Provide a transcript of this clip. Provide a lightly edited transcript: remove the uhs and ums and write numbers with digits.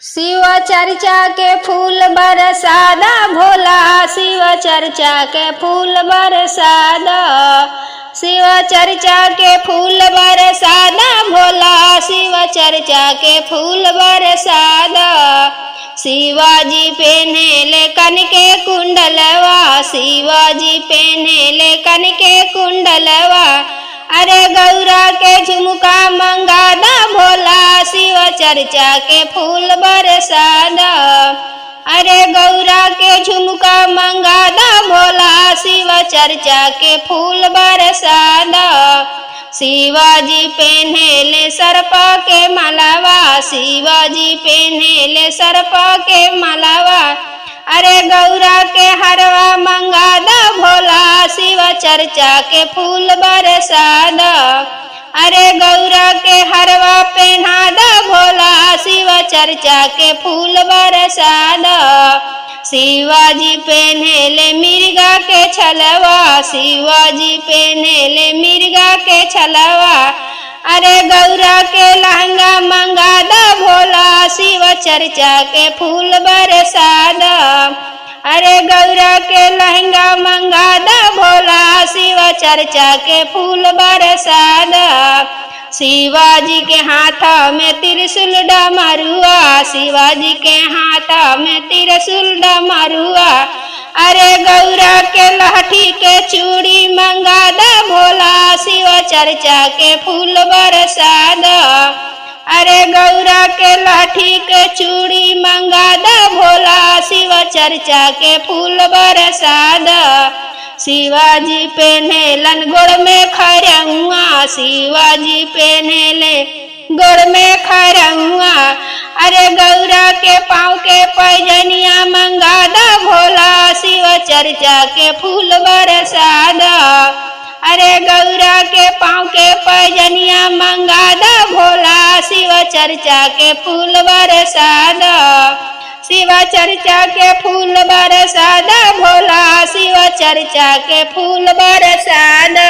शिव चर्चा के फूल बरसादा भोला, शिव चर्चा के फूल बरसादा, शिव चर्चा के फूल बरसादा भोला, शिव चर्चा के फूल बरसादा। शिवाजी पहनेले कन के कुंडलवा, शिवाजी पहनेले कन के कुंडलवा, अरे गौरा के झुमका मंगादा भोला, शिव चर्चा के फूल बरसादा। अरे गौरा के झुमका मंगादा भोला, शिव चर्चा के फूल बरसादा। शिवाजी पहनेले सर्पा के मालावा, शिवाजी पहनेले सर्पा के मालावा, अरे गौरा के हरवा मंगादा भोला, शिव चर्चा के फूल बरसादा। अरे गौरा के हरवा पहनादा भोला, शिव चर्चा के फूल बरसादा। शिवाजी पहनेले मिर्गा के छलवा, शिवाजी पहनेले मिर्गा के छलवा, अरे गौरा के लहंगा मंगादा भोला, शिव चर्चा के फूल बरसादा। अरे गौरा के लहंगा मंगादा भोला, शिव चर्चा के फूल बरसादा। शिवाजी के हाथ में त्रिशूल डमरुआ, शिवाजी के हाथ में त्रिशूल डमरुआ, अरे गौरा के लहठी के चूड़ी मंगादा भोला, शिव चर्चा के फूल बरसादा। अरे गौरा के लाठी के चूड़ी मंगादा भोला, शिव चर्चा के फूल बरसादा। शिवाजी पहनेलन गोड़ में खरहुआ, शिवाजी पहनेले गोड़ में खरहुआ, अरे गौरा के पाँव के पैजनिया मंगादा भोला, शिव चर्चा के फूल बरसादा। अरे गौरा के पाँव के पैजनिया मंगादा भोला, शिव चर्चा के फूल बरसादा। शिव चर्चा के फूल बरसादा भोला, शिव चर्चा के फूल बरसादा।